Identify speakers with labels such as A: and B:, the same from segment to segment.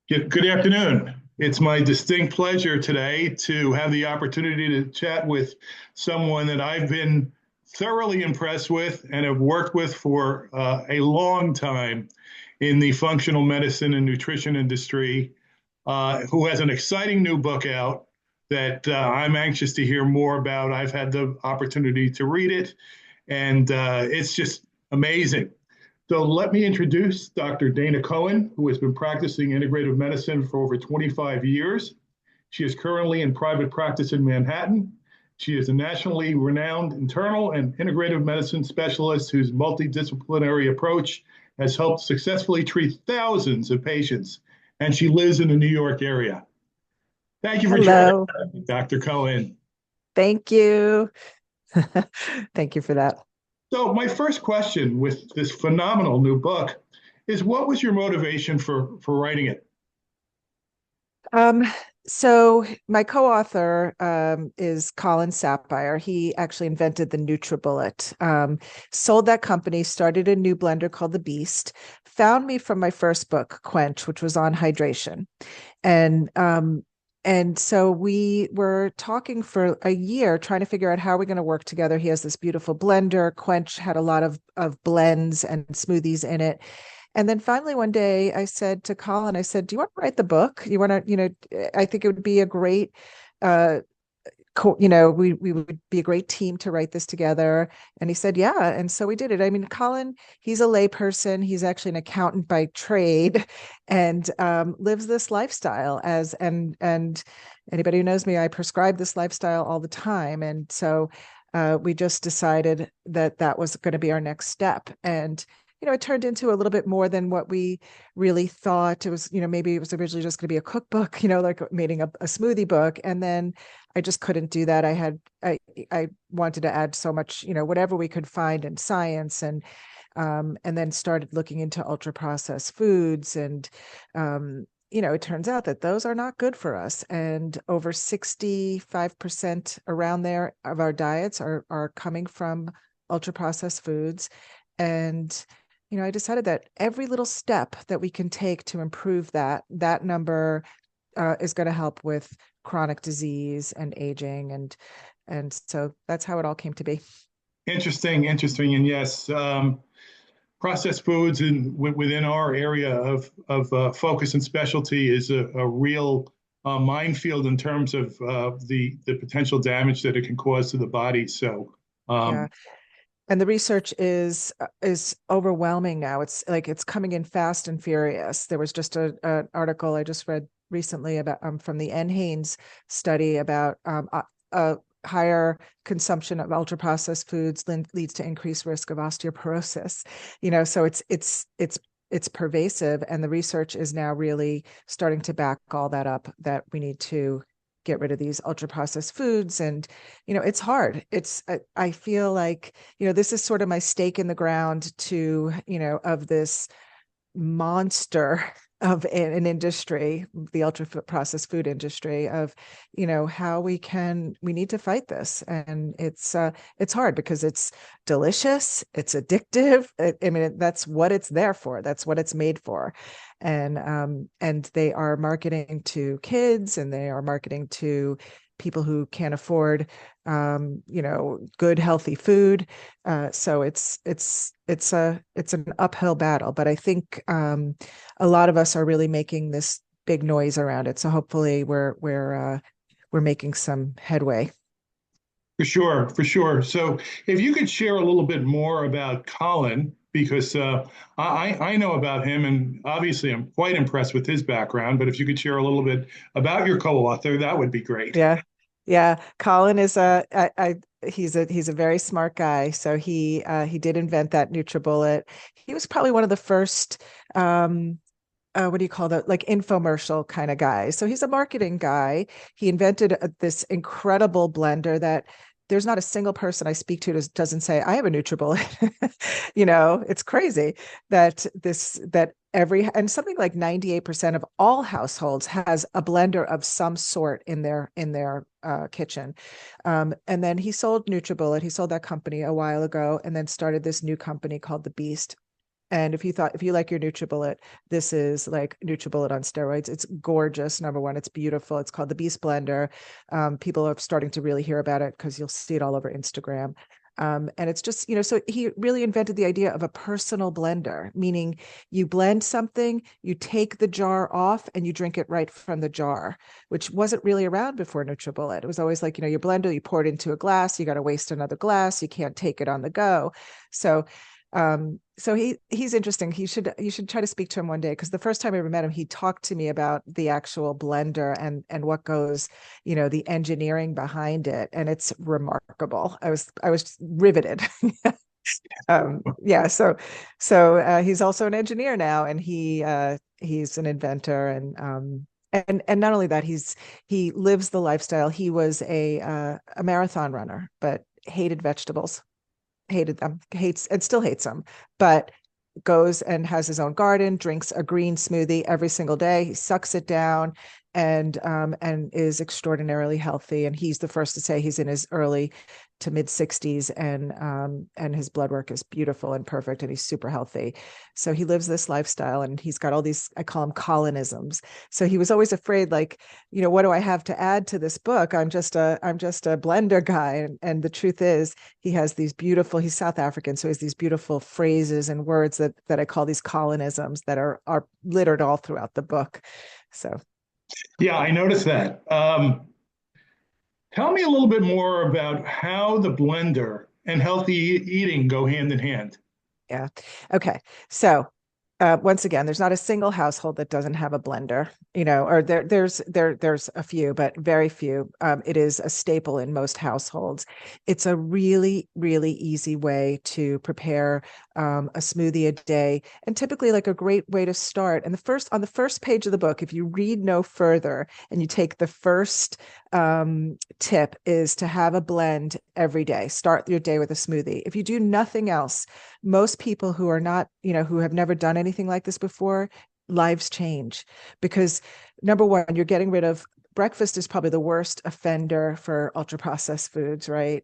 A: Good afternoon. It's my distinct pleasure today to have the opportunity to chat with someone that I've been thoroughly impressed with and have worked with for a long time in the functional medicine and nutrition industry, who has an exciting new book out that I'm anxious to hear more about. I've had the opportunity to read it, and it's just amazing. So let me introduce Dr. Dana Cohen, who has been practicing integrative medicine for over 25 years. She is currently in private practice in Manhattan. She is a nationally renowned internal and integrative medicine specialist whose multidisciplinary approach has helped successfully treat thousands of patients, and she lives in the New York area. Thank you for joining
B: Hello.
A: us, Dr. Cohen.
B: Thank you. Thank you for that.
A: So, my first question with this phenomenal new book is what was your motivation for writing it?
B: Um, so my co-author is Colin Sapphire. He actually invented the NutriBullet. Sold that company, started a new blender called the Beast, found me from my first book, Quench, which was on hydration. And so we were talking for a year, trying to figure out how we're going to work together. He has this beautiful blender. Quench had a lot of blends and smoothies in it. And then finally one day I said to Colin, I said, "Do you want to write the book? You want to, I think it would be a great uh we would be a great team to write this together." And he said, "Yeah." And so we did it. I mean, Colin, he's a layperson. He's actually an accountant by trade, and lives this lifestyle and anybody who knows me, I prescribe this lifestyle all the time. And so we just decided that that was going to be our next step. And it turned into a little bit more than what we really thought. It was, maybe it was originally just going to be a cookbook, like making a smoothie book. And then I just couldn't do that. I wanted to add so much, whatever we could find in science, and then started looking into ultra processed foods. And it turns out that those are not good for us. And over 65% around there of our diets are coming from ultra processed foods. And I decided that every little step that we can take to improve that number is going to help with chronic disease and aging. And so that's how it all came to be.
A: Interesting, and yes, processed foods within our area of focus and specialty is a real minefield in terms of the potential damage that it can cause to the body. So,
B: Yeah.
A: um,
B: And the research is overwhelming now. It's like it's coming in fast and furious. There was just an article I just read recently about from the NHANES study about higher consumption of ultra processed foods leads to increased risk of osteoporosis. So it's pervasive, and the research is now really starting to back all that up, that we need to get rid of these ultra processed foods. And it's hard. I feel like this is sort of my stake in the ground to of this monster of an industry, the ultra processed food industry, of how we need to fight this. And it's hard because it's delicious, it's addictive. I mean, that's what it's there for, that's what it's made for. And they are marketing to kids, and they are marketing to people who can't afford good healthy food. So it's an uphill battle, but I think a lot of us are really making this big noise around it. So hopefully we're making some headway.
A: for sure, for sure. So, if you could share a little bit more about Colin, because I know about him, and obviously I'm quite impressed with his background. But if you could share a little bit about your co-author, that would be great.
B: Yeah. Yeah. Colin is he's a very smart guy. So he did invent that NutriBullet. He was probably one of the first what do you call that? Like infomercial kind of guy. So he's a marketing guy. He invented this incredible blender that there's not a single person I speak to that doesn't say, "I have a NutriBullet." It's crazy that every and something like 98% of all households has a blender of some sort in their kitchen. And then he sold NutriBullet. He sold that company a while ago, and then started this new company called the Beast. And if you like your NutriBullet, this is like NutriBullet on steroids. It's gorgeous. Number one, it's beautiful. It's called the Beast Blender. People are starting to really hear about it because you'll see it all over Instagram. And it's just, so he really invented the idea of a personal blender, meaning you blend something, you take the jar off, and you drink it right from the jar, which wasn't really around before NutriBullet. It was always like, your blender, you pour it into a glass, you got to waste another glass, you can't take it on the go. So he's interesting. You should try to speak to him one day, because the first time I ever met him, he talked to me about the actual blender and what goes, the engineering behind it, and it's remarkable. I was riveted. Yeah, so he's also an engineer now, and he's an inventor, and not only that, he lives the lifestyle. He was a marathon runner, but hated vegetables, hated them, hates and still hates them, but goes and has his own garden, drinks a green smoothie every single day. He sucks it down, and is extraordinarily healthy. And he's the first to say he's in his early to mid 60s, and his blood work is beautiful and perfect, and he's super healthy. So he lives this lifestyle, and he's got all these, I call them Colonisms. So he was always afraid, like, what do I have to add to this book? I'm just a blender guy. And the truth is, he's South African, so he has these beautiful phrases and words that I call these Colonisms that are littered all throughout the book. So
A: Yeah, I noticed that. Tell me a little bit more about how the blender and healthy eating go hand in hand.
B: yeah. Okay. So once again, there's not a single household that doesn't have a blender, or there's a few, but very few. It is a staple in most households. It's a really, really easy way to prepare a smoothie a day, and typically like a great way to start. And on the first page of the book, if you read no further and you take the first tip, is to have a blend every day. Start your day with a smoothie. If you do nothing else, most people who are not, who have never done anything like this before, lives change, because number one, you're getting rid of breakfast is probably the worst offender for ultra processed foods, right?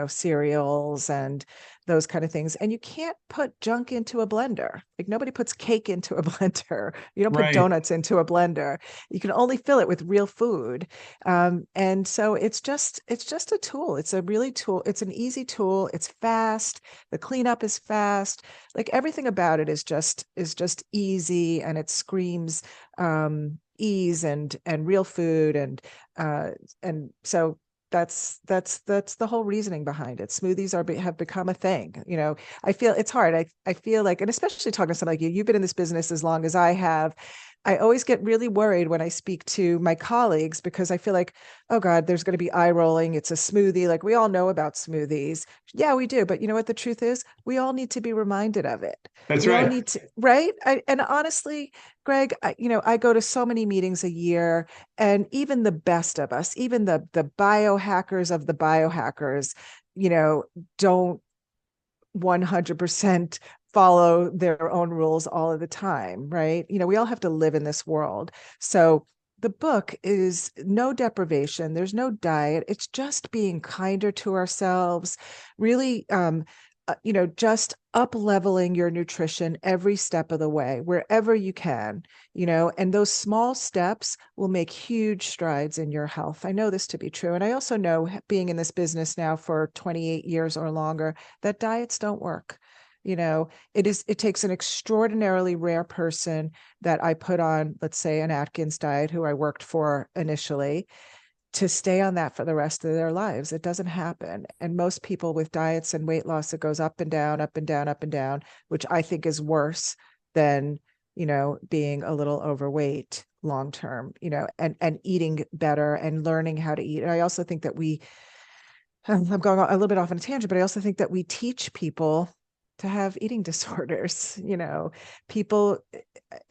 B: Cereals and those kind of things. And you can't put junk into a blender. Like, nobody puts cake into a blender. You don't put
A: Right.
B: donuts into a blender. You can only fill it with real food. And so it's just a tool. It's an easy tool. It's fast. The cleanup is fast. Like, everything about it is just easy, and it screams ease and real food. And so that's the whole reasoning behind it. Smoothies have become a thing. I feel it's hard. I feel like, and especially talking to somebody like you, you've been in this business as long as I have. I always get really worried when I speak to my colleagues, because I feel like, oh God, there's going to be eye rolling. It's a smoothie. Like, we all know about smoothies. Yeah, we do. But you know what the truth is? We all need to be reminded of it.
A: That's
B: We all
A: right.
B: need to, right? And honestly, Greg, I go to so many meetings a year, and even the best of us, even the biohackers of the biohackers, don't 100% follow their own rules all of the time, right? We all have to live in this world. So the book is no deprivation. There's no diet. It's just being kinder to ourselves, really, just up leveling your nutrition every step of the way, wherever you can, and those small steps will make huge strides in your health. I know this to be true. And I also know, being in this business now for 28 years or longer, that diets don't work. It takes an extraordinarily rare person that I put on, let's say, an Atkins diet, who I worked for initially, to stay on that for the rest of their lives. It doesn't happen. And most people with diets and weight loss, it goes up and down, up and down, up and down, which I think is worse than, being a little overweight long term, and eating better and learning how to eat. And I also think that I'm going a little bit off on a tangent, but I also think that we teach people to have eating disorders. People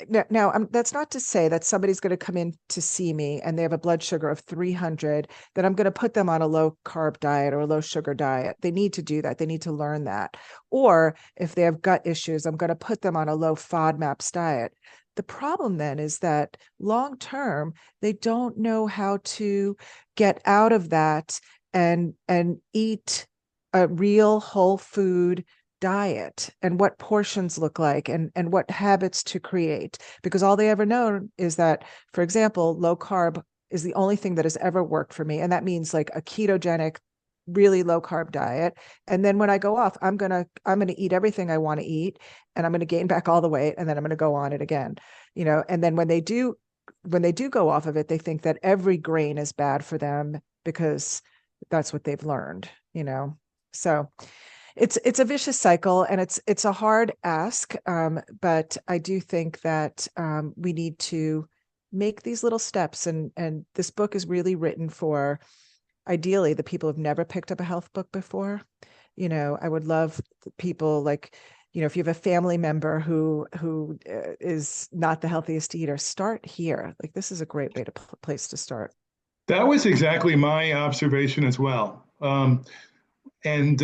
B: now, that's not to say that somebody's going to come in to see me and they have a blood sugar of 300, that I'm going to put them on a low carb diet or a low sugar diet. They need to do that. They need to learn that. Or if they have gut issues, I'm going to put them on a low FODMAPs diet. The problem then is that long term, they don't know how to get out of that and eat a real whole food diet and what portions look like and what habits to create, because all they ever know is that, for example, low carb is the only thing that has ever worked for me, and that means like a ketogenic, really low carb diet. And then when I go off, I'm gonna eat everything I want to eat, and I'm gonna gain back all the weight, and then I'm gonna go on it again. And then when they do go off of it, they think that every grain is bad for them because that's what they've learned. So it's a vicious cycle, and it's a hard ask, but I do think that we need to make these little steps, and this book is really written for ideally the people who've never picked up a health book before. I would love people like, if you have a family member who is not the healthiest eater, start here. Like, this is a great way to place to start.
A: That was exactly my observation as well. And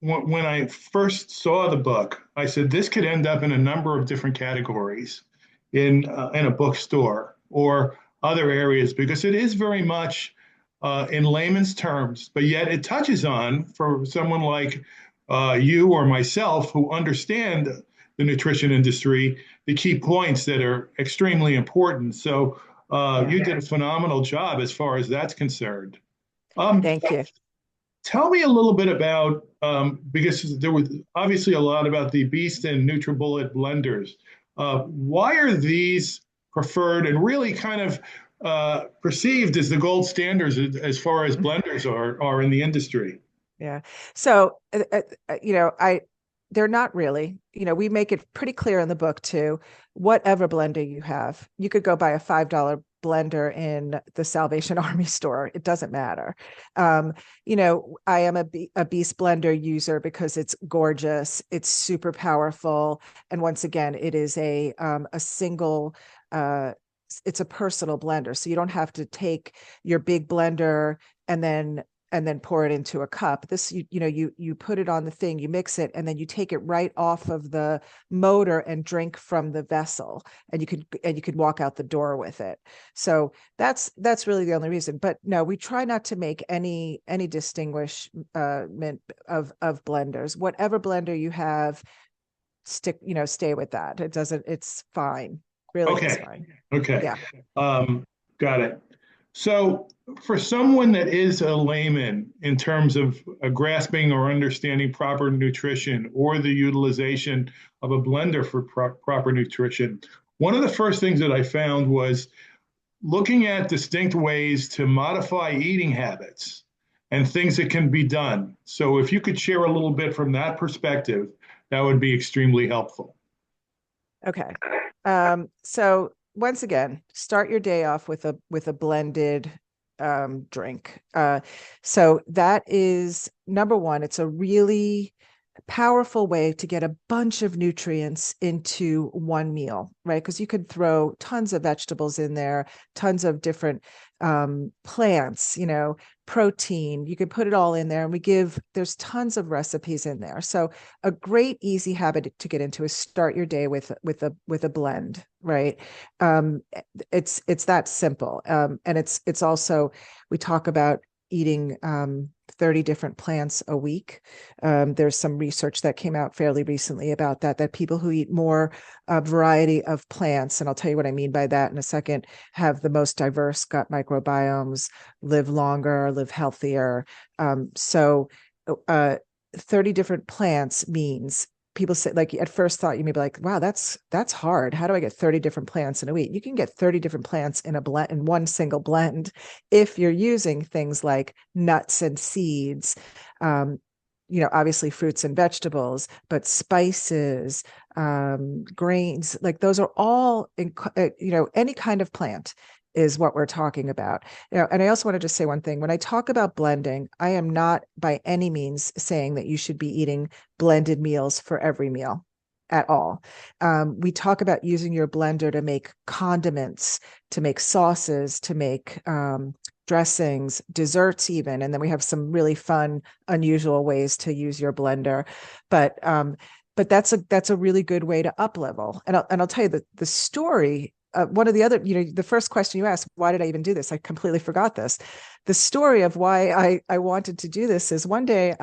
A: when I first saw the book, I said this could end up in a number of different categories in a bookstore or other areas, because it is very much in layman's terms, but yet it touches on, for someone like you or myself who understand the nutrition industry, the key points that are extremely important. So you did a phenomenal job as far as that's concerned. Um,
B: Thank you.
A: Tell me a little bit about, because there was obviously a lot about the Beast and NutriBullet blenders. Why are these preferred and really kind of perceived as the gold standards as far as blenders are in the industry?
B: Yeah. So, they're not really, we make it pretty clear in the book too. Whatever blender you have, you could go buy a $5 blender in the Salvation Army store. It doesn't matter. I am a Beast blender user because it's gorgeous. It's super powerful. And once again, it is a single, it's a personal blender. So you don't have to take your big blender and then pour it into a cup. This, you put it on the thing, you mix it, and then you take it right off of the motor and drink from the vessel, and you could walk out the door with it. So that's really the only reason. But no, we try not to make any distinguishment of blenders. Whatever blender you have, stay with that. It's fine. Really is
A: Okay,
B: fine.
A: okay,
B: Yeah.
A: got it. So, for someone that is a layman in terms of grasping or understanding proper nutrition or the utilization of a blender for proper nutrition, one of the first things that I found was looking at distinct ways to modify eating habits and things that can be done. So, if you could share a little bit from that perspective, that would be extremely helpful.
B: Okay. So once again, start your day off with a blended drink. So that is number one. It's a really powerful way to get a bunch of nutrients into one meal, right? Because you could throw tons of vegetables in there, tons of different plants, protein. You could put it all in there, and there's tons of recipes in there. So a great easy habit to get into is start your day with a blend, right? It's that simple, and it's also, we talk about eating 30 different plants a week. There's some research that came out fairly recently about that people who eat more variety of plants, and I'll tell you what I mean by that in a second, have the most diverse gut microbiomes, live longer, live healthier. So 30 different plants means, people say, like, at first thought, you may be like, wow, that's hard. How do I get 30 different plants in a week? You can get 30 different plants in one single blend if you're using things like nuts and seeds, obviously fruits and vegetables, but spices, grains, like those are all any kind of plant is what we're talking about. And I also want to just say one thing. When I talk about blending, I am not by any means saying that you should be eating blended meals for every meal at all. We talk about using your blender to make condiments, to make sauces, to make dressings, desserts even. And then we have some really fun, unusual ways to use your blender. But that's a really good way to up level. And I'll tell you that the story one of the other, the first question you asked, why did I even do this? I completely forgot this. The story of why I wanted to do this is one day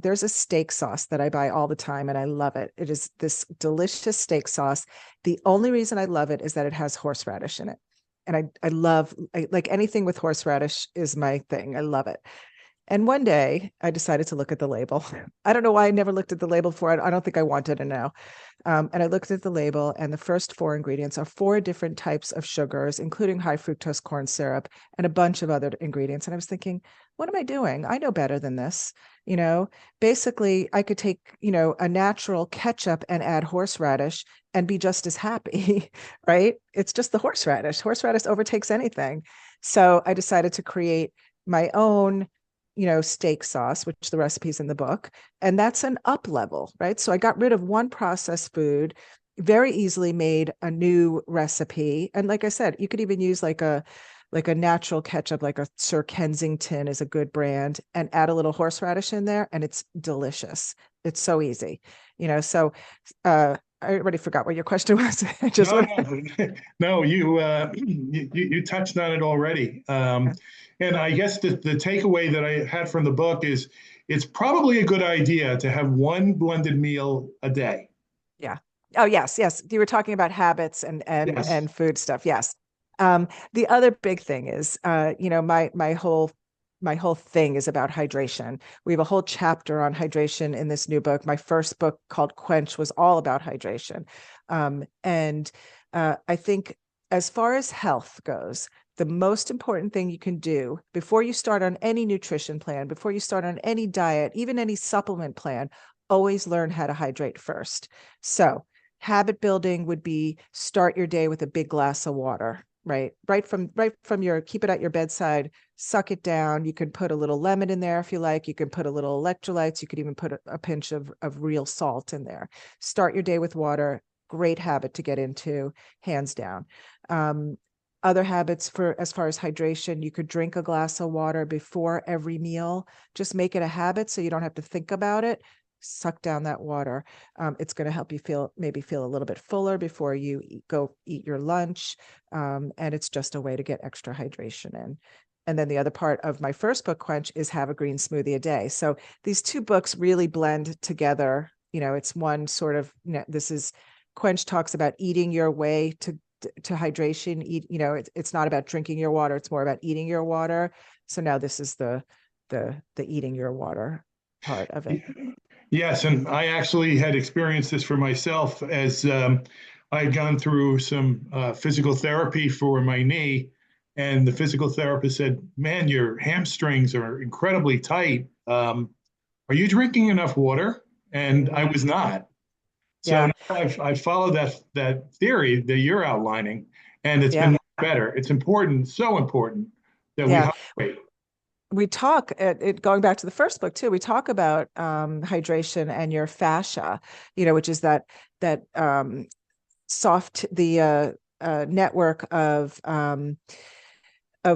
B: there's a steak sauce that I buy all the time and I love it. It is this delicious steak sauce. The only reason I love it is that it has horseradish in it. And I love, like anything with horseradish is my thing. I love it. And one day I decided to look at the label. I don't know why I never looked at the label before. I don't think I wanted to know. And I looked at the label, and the first four ingredients are four different types of sugars, including high fructose corn syrup and a bunch of other ingredients. And I was thinking, what am I doing? I know better than this. Basically, I could take, a natural ketchup and add horseradish and be just as happy, right? It's just the horseradish. Horseradish overtakes anything. So I decided to create my own steak sauce, which the recipe's in the book. And that's an up level, right? So I got rid of one processed food, very easily made a new recipe. And like I said, you could even use like a natural ketchup, like a Sir Kensington is a good brand, and add a little horseradish in there, and it's delicious. It's so easy, so I already forgot what your question was. I just
A: No,
B: want
A: no, no. You touched on it already, and I guess the takeaway that I had from the book is it's probably a good idea to have one blended meal a day.
B: yeah. Oh, yes, yes. You were talking about habits
A: Yes.
B: and food stuff. Yes. The other big thing is, my whole thing is about hydration. We have a whole chapter on hydration in this new book. My first book called Quench was all about hydration. And I think as far as health goes, the most important thing you can do before you start on any nutrition plan, before you start on any diet, even any supplement plan, always learn how to hydrate first. So habit building would be start your day with a big glass of water, right from your, keep it at your bedside, suck it down. You could put a little lemon in there if you like. You could put a little electrolytes. You could even put a pinch of real salt in there. Start your day with water. Great habit to get into, hands down. Other habits for as far as hydration, you could drink a glass of water before every meal. Just make it a habit so you don't have to think about it. Suck down that water. It's going to help you maybe feel a little bit fuller before you go eat your lunch. And it's just a way to get extra hydration in. And then the other part of my first book, Quench, is have a green smoothie a day. So these two books really blend together. It's one sort of, this is Quench talks about eating your way to hydration. It's not about drinking your water. It's more about eating your water. So now this is the eating your water part of it.
A: Yes, and I actually had experienced this for myself as I had gone through some physical therapy for my knee, and the physical therapist said, "Man, your hamstrings are incredibly tight. Are you drinking enough water?" And I
B: Mhm.
A: was not. So
B: Yeah.
A: now I've followed that theory that you're outlining, and it's been
B: Yeah.
A: better. It's important, so important that we
B: Yeah.
A: hydrate.
B: We talk going back to the first book too. We talk about hydration and your fascia, which is that soft the network of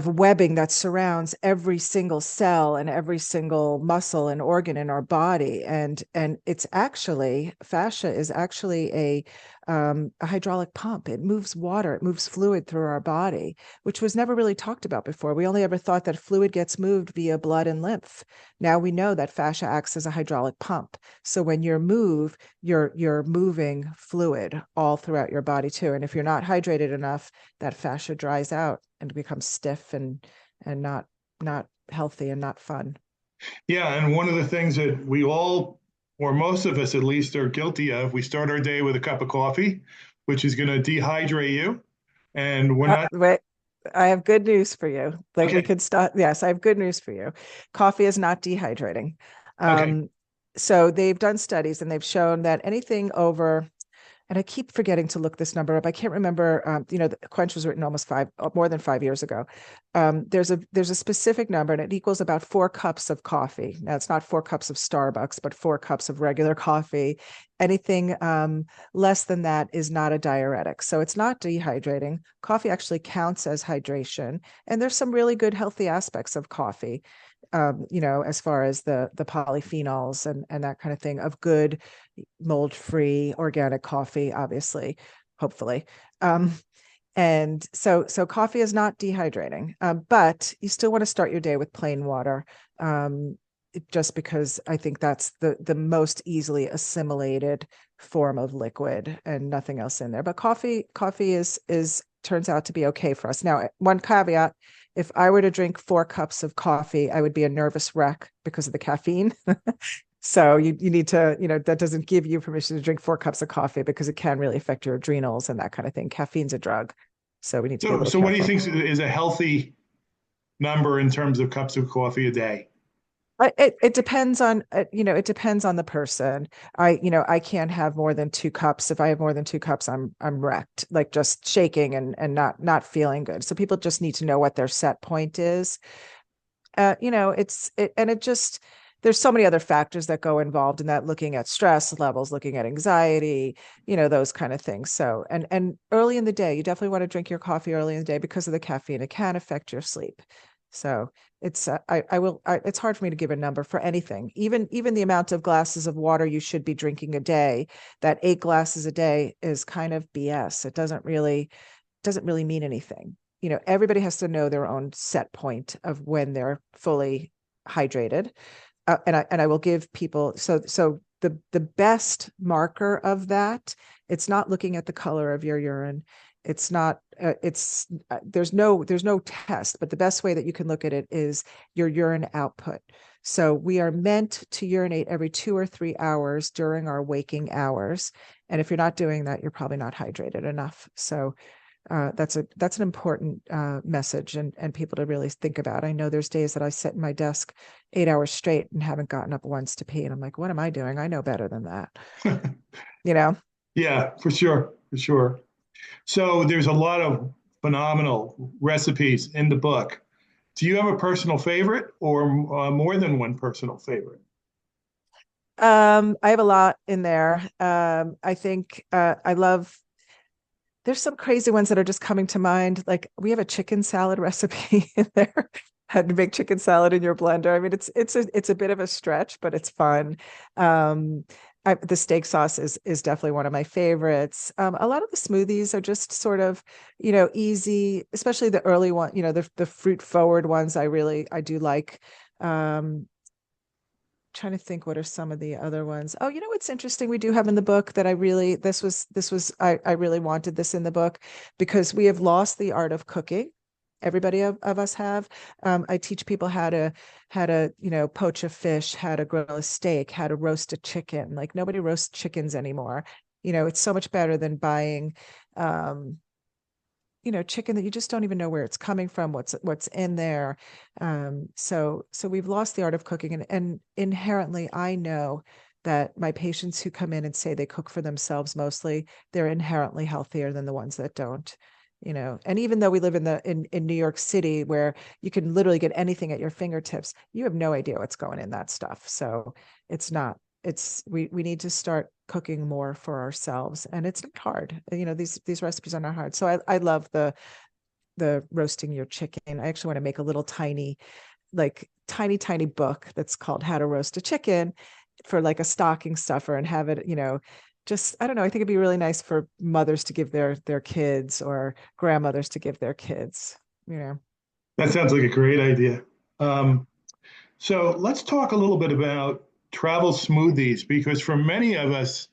B: webbing that surrounds every single cell and every single muscle and organ in our body. And it's actually, fascia is actually a hydraulic pump. It moves water, it moves fluid through our body, which was never really talked about before. We only ever thought that fluid gets moved via blood and lymph. Now we know that fascia acts as a hydraulic pump. So when you move, you're moving fluid all throughout your body too. And if you're not hydrated enough, that fascia dries out and becomes stiff and not healthy and not fun.
A: Yeah, and one of the things that we all, or most of us at least, are guilty of, we start our day with a cup of coffee, which is going to dehydrate you. And we're not,
B: Wait, I have good news for you. Like we
A: okay,
B: could start. Yes, I have good news for you. Coffee is not dehydrating.
A: okay,
B: Um, so they've done studies and they've shown that anything over, and I keep forgetting to look this number up. I can't remember. The Quench was written almost more than 5 years ago. There's a specific number, and it equals about 4 cups of coffee. Now it's not 4 cups of Starbucks, but 4 cups of regular coffee. Anything less than that is not a diuretic, so it's not dehydrating. Coffee actually counts as hydration, and there's some really good healthy aspects of coffee. As far as the polyphenols and that kind of thing of good mold-free organic coffee, obviously, hopefully. Um, And so coffee is not dehydrating, but you still want to start your day with plain water. Just because I think that's the most easily assimilated form of liquid and nothing else in there. But coffee is turns out to be okay for us. Now, one caveat, if I were to drink 4 cups of coffee, I would be a nervous wreck because of the caffeine. So you need to, that doesn't give you permission to drink 4 cups of coffee because it can really affect your adrenals and that kind of thing. Caffeine's a drug. So we need to be a
A: So,
B: little
A: so what do you
B: careful.
A: think is a healthy number in terms of cups of coffee a day?
B: It depends on it depends on the person. I can't have more than 2 cups. If I have more than 2 cups, I'm wrecked, like just shaking and not feeling good. So people just need to know what their set point is. And it just there's so many other factors that go involved in that, looking at stress levels, looking at anxiety, those kind of things. So and early in the day, you definitely want to drink your coffee early in the day because of the caffeine. It can affect your sleep. So it's hard for me to give a number for anything. Even the amount of glasses of water you should be drinking a day, that 8 glasses a day is kind of BS. It doesn't really mean anything. Everybody has to know their own set point of when they're fully hydrated. And I will give people, so the best marker of that, it's not looking at the color of your urine. It's not it's there's no test, but the best way that you can look at it is your urine output. So we are meant to urinate every 2 or 3 hours during our waking hours, and if you're not doing that, you're probably not hydrated enough. So that's an important message, and people to really think about. I know there's days that I sit in my desk 8 hours straight and haven't gotten up once to pee, and I'm like, what am I doing? I know better than that. You know.
A: Yeah, for sure, for sure. So there's a lot of phenomenal recipes in the book. Do you have a personal favorite or more than one personal favorite?
B: I have a lot in there. I think I love. There's some crazy ones that are just coming to mind. Like we have a chicken salad recipe in there. How to make chicken salad in your blender. I mean, it's a bit of a stretch, but it's fun. Um, the steak sauce is definitely one of my favorites. A lot of the smoothies are just sort of, easy, especially the early one. The fruit forward ones. I do like. Um, Trying to think what are some of the other ones. Oh, what's interesting we do have in the book that I really wanted this in the book because we have lost the art of cooking. Everybody of us have. I teach people how to poach a fish, how to grill a steak, how to roast a chicken. Like nobody roasts chickens anymore. It's so much better than buying um chicken that you just don't even know where it's coming from, what's in there. So we've lost the art of cooking, and inherently I know that my patients who come in and say they cook for themselves mostly, they're inherently healthier than the ones that don't. And even though we live in New York City where you can literally get anything at your fingertips, you have no idea what's going in that stuff. So it's not we need to start cooking more for ourselves, and it's not hard. These recipes are not hard. So I love the roasting your chicken. I actually want to make a little tiny, like tiny book that's called How to Roast a Chicken for like a stocking stuffer, and have it, just I don't know. I think it'd be really nice for mothers to give their kids, or grandmothers to give their kids. You know.
A: That sounds like a great idea. Um, so let's talk a little bit about travel smoothies because for many of us,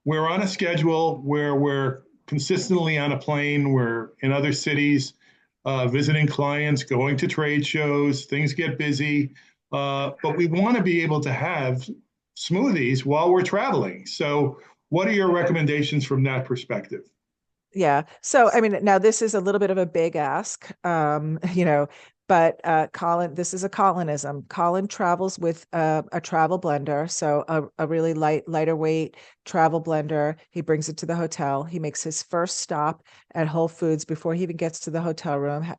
A: we're on a schedule where we're consistently on a plane, we're in other cities, visiting clients, going to trade shows, things get busy, but we want to be able to have smoothies while we're traveling. So, what are your recommendations from that perspective?
B: Yeah. So, I mean, now this is a little bit of a big ask, but Colin, this is a Colinism. Colin travels with a travel blender, so a really lighter weight travel blender. He brings it to the hotel. He makes his first stop at Whole Foods before he even gets to the hotel room.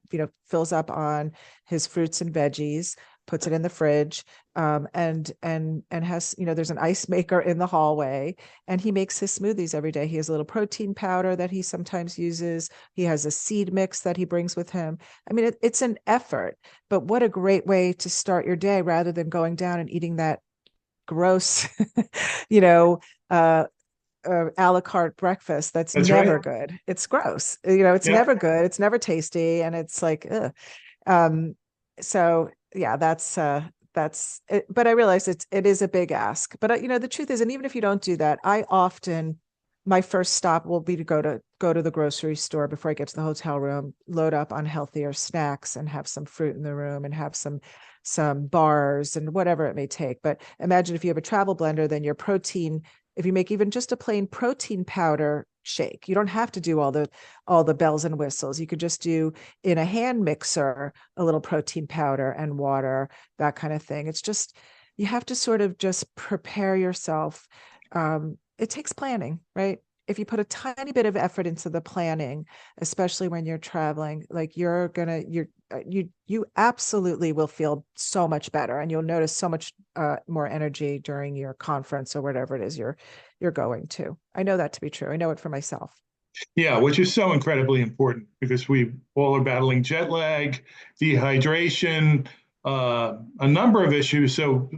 B: Fills up on his fruits and veggies, puts it in the fridge, and has there's an ice maker in the hallway, and he makes his smoothies every day. He has a little protein powder that he sometimes uses. He has a seed mix that he brings with him. I mean, it's an effort, but what a great way to start your day rather than going down and eating that gross, you know, uh, a la carte breakfast that's
A: That's right.
B: never good. It's gross. It's
A: Yeah.
B: never good. It's never tasty, and it's like, ugh. Um, so yeah, that's it. But I realize it is a big ask. But the truth is, and even if you don't do that, I often my first stop will be to go to the grocery store before I get to the hotel room, load up on healthier snacks and have some fruit in the room and have some bars and whatever it may take. But imagine if you have a travel blender, then your protein, if you make even just a plain protein powder shake, you don't have to do all the bells and whistles. You could just do in a hand mixer a little protein powder and water, that kind of thing. It's just you have to sort of just prepare yourself. It takes planning, right? If you put a tiny bit of effort into the planning, especially when you're traveling, like you absolutely will feel so much better, and you'll notice so much more energy during your conference or whatever it is you're going to. I know that to be true. I know it for myself.
A: Yeah, which is so incredibly important because we all are battling jet lag, dehydration, a number of issues. So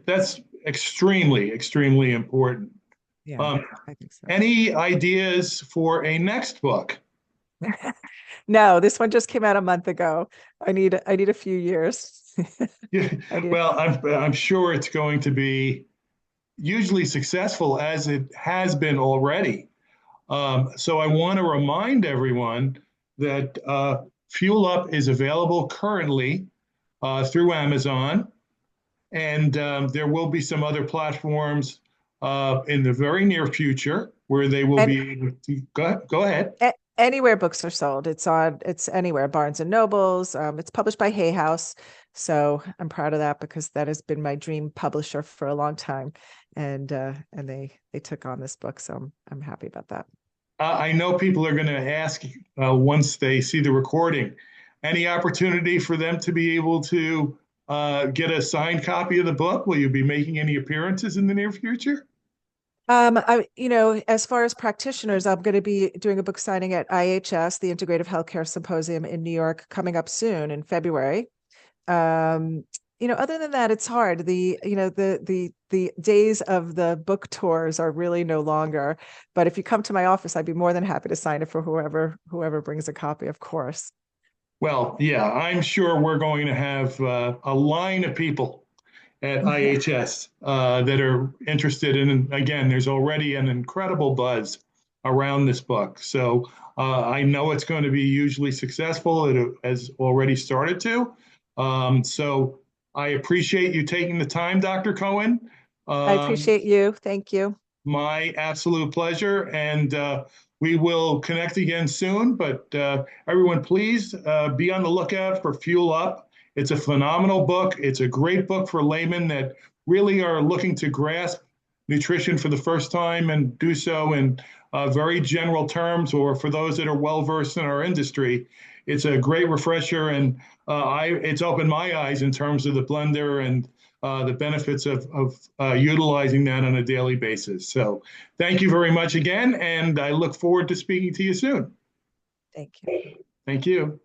A: that's extremely, extremely important.
B: Yeah,
A: Um,
B: I think so.
A: any ideas for a next book?
B: No, this one just came out a month ago. I need a few years.
A: Yeah,
B: I need
A: well, I'm sure it's going to be hugely successful as it has been already. So I want to remind everyone that Fuel Up is available currently through Amazon, and there will be some other platforms in the very near future where they will
B: and
A: be able to go ahead.
B: anywhere books are sold. It's anywhere, Barnes and Nobles. It's published by Hay House. So I'm proud of that because that has been my dream publisher for a long time. And they took on this book. So I'm happy about that.
A: I know people are going to ask once they see the recording, any opportunity for them to be able to get a signed copy of the book? Will you be making any appearances in the near future?
B: As far as practitioners, I'm going to be doing a book signing at IHS, the Integrative Healthcare Symposium in New York, coming up soon in February. um Other than that, it's hard. The days of the book tours are really no longer, but if you come to my office, I'd be more than happy to sign it for whoever brings a copy, of course.
A: Well, yeah, I'm sure we're going to have a line of people at IHS that are interested in. Again, there's already an incredible buzz around this book. So I know it's going to be hugely successful. It has already started to. So I appreciate you taking the time, Dr. Cohen.
B: I
A: Um,
B: appreciate you. Thank you.
A: my absolute pleasure. And we will connect again soon. But everyone, please be on the lookout for Fuel Up. It's a phenomenal book. It's a great book for laymen that really are looking to grasp nutrition for the first time and do so in very general terms, or for those that are well versed in our industry. It's a great refresher, and it's opened my eyes in terms of the blender and the benefits of utilizing that on a daily basis. So thank you very much again, and I look forward to speaking to you soon.
B: Thank you.
A: Thank you.